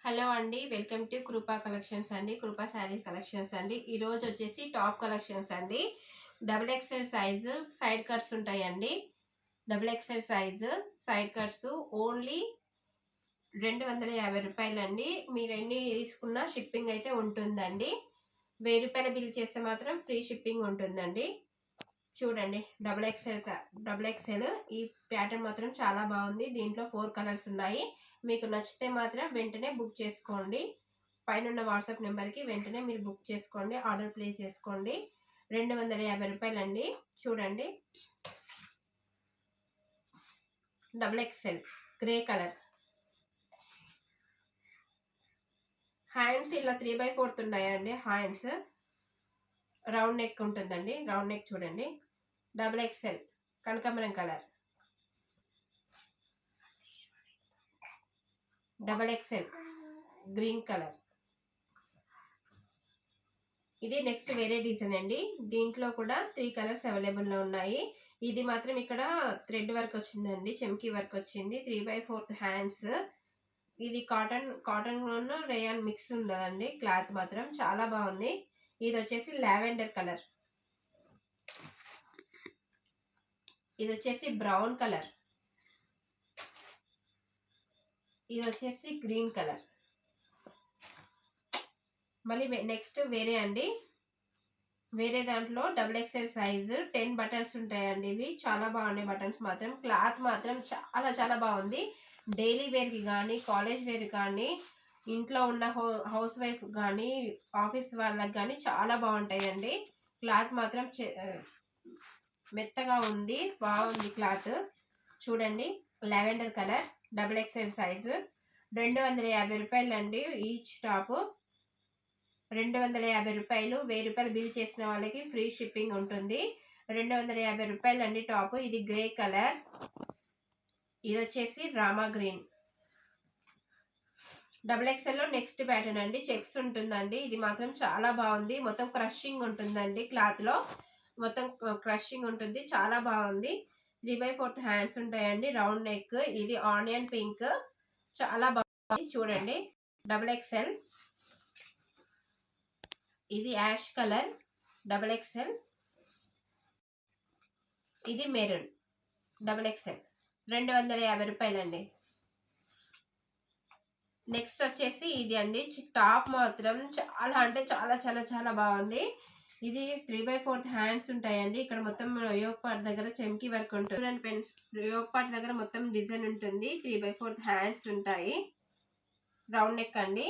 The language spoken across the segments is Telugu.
హలో అండి, వెల్కమ్ టు కృపా కలెక్షన్స్ అండి. కృపా శారీ కలెక్షన్స్ అండి. ఈరోజు వచ్చేసి టాప్ కలెక్షన్స్ అండి. Double XL size side cuts ఉంటాయండి. Double XL size side cuts only 250 రూపాయలండి. మీరు ఎన్ని తీసుకున్నా షిప్పింగ్ అయితే ఉంటుందండి. 1000 రూపాయల బిల్ చేస్తే మాత్రం ఫ్రీ షిప్పింగ్ ఉంటుందండి. చూడండి, డబుల్ ఎక్స్ఎల్ ఈ ప్యాటర్న్ మాత్రం చాలా బాగుంది. దీంట్లో 4 కలర్స్ ఉన్నాయి. మీకు నచ్చితే మాత్రం వెంటనే బుక్ చేసుకోండి. పైన వాట్సాప్ నెంబర్కి వెంటనే మీరు బుక్ చేసుకోండి, ఆర్డర్ ప్లేస్ చేసుకోండి. 250 రూపాయలండి. చూడండి, double XL grey colour. Hands ఇలా 3/4 ఉన్నాయండి. హ్యాండ్స్ రౌండ్ నెక్ ఉంటుందండి. రౌండ్ నెక్ చూడండి. డబుల్ ఎక్స్ఎల్ కనకాంబరం colour. Double XL green colour. ఇది నెక్స్ట్ వేరే డిజైన్ అండి. దీంట్లో కూడా 3 కలర్స్ అవైలబుల్లో ఉన్నాయి. ఇది మాత్రం ఇక్కడ థ్రెడ్ వర్క్ వచ్చిందండి, చెమ్కీ వర్క్ వచ్చింది. 3/4 హ్యాండ్స్. ఇది కాటన్ రేయాన్ మిక్స్ ఉండదండి. క్లాత్ మాత్రం చాలా బాగుంది. ఇది వచ్చేసి లావెండర్ కలర్. ఇది వచ్చేసి బ్రౌన్ కలర్. ఇది వచ్చేసి గ్రీన్ కలర్. మళ్ళీ నెక్స్ట్ వేరే అండి. వేరే దాంట్లో డబుల్ ఎక్స్ఎల్ సైజు 10 బటన్స్ ఉంటాయండి. ఇవి చాలా బాగున్నాయి బటన్స్ మాత్రం. క్లాత్ మాత్రం చాలా చాలా బాగుంది. డైలీ వేర్కి కానీ, కాలేజ్ వేర్ కానీ, ఇంట్లో ఉన్న హౌస్ వైఫ్ కానీ, ఆఫీస్ వాళ్ళకి కానీ చాలా బాగుంటాయండి. క్లాత్ మాత్రం మెత్తగా ఉంది, బాగుంది క్లాత్. చూడండి, lavender colour, double XL size 250 రూపాయలండి ఈచ్ టాప్. 250 రూపాయలు. 1000 రూపాయలు బిల్ చేసిన వాళ్ళకి ఫ్రీ షిప్పింగ్ ఉంటుంది. 250 రూపాయలు అండి టాప్. ఇది గ్రే కలర్. ఇది వచ్చేసి రామా గ్రీన్. డబుల్ ఎక్స్ఎల్లో నెక్స్ట్ ప్యాటర్న్ అండి. చెక్స్ ఉంటుందండి. ఇది మాత్రం చాలా బాగుంది. మొత్తం క్రషింగ్ ఉంటుందండి. క్లాత్లో మొత్తం క్రషింగ్ ఉంటుంది, చాలా బాగుంది. 3/4 హ్యాండ్స్ ఉంటాయండి. Round neck. ఇది ఆనియన్ పింక్, చాలా బాగుంది. చూడండి, డబుల్ ఎక్స్ఎల్. ఇది యాష్ కలర్, డబుల్ ఎక్స్ఎల్. ఇది మెరూన్, డబుల్ ఎక్స్ఎల్. 250 రూపాయలండి. నెక్స్ట్ వచ్చేసి ఇది అండి. టాప్ మాత్రం చాలా అంటే చాలా చాలా చాలా బాగుంది. ఇది 3/4 హ్యాండ్స్ ఉంటాయండి. ఇక్కడ మొత్తం యోగ్ పార్ట్ దగ్గర చెమ్కీ వర్క్ ఉంటుంది. చూడండి ఫ్రెండ్స్, యోగ్ పార్ట్ దగ్గర మొత్తం డిజైన్ ఉంటుంది. 3/4 హ్యాండ్స్ ఉంటాయి. రౌండ్ నెక్ అండి.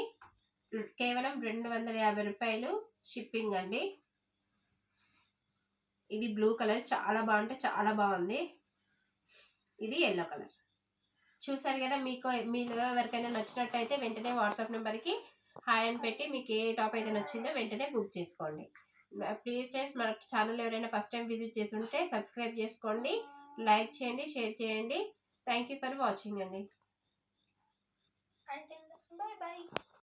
కేవలం 250 రూపాయలు షిప్పింగ్ అండి. ఇది బ్లూ కలర్, చాలా బాగుంటే చాలా బాగుంది. ఇది ఎల్లో కలర్. చూసారు కదా, మీరు ఎవరికైనా నచ్చినట్టయితే వెంటనే వాట్సాప్ నెంబర్కి హాయ్ అని పెట్టి మీకు ఏ టాప్ అయితే నచ్చిందో వెంటనే బుక్ చేసుకోండి. ప్లీజ్ ఫ్రెండ్స్, మన ఛానల్ ఎవరైనా ఫస్ట్ టైం విజిట్ చేసి ఉంటే సబ్స్క్రైబ్ చేసుకోండి, లైక్ చేయండి, షేర్ చేయండి. థ్యాంక్ యూ ఫర్ వాచింగ్ అండి. Until then, bye bye.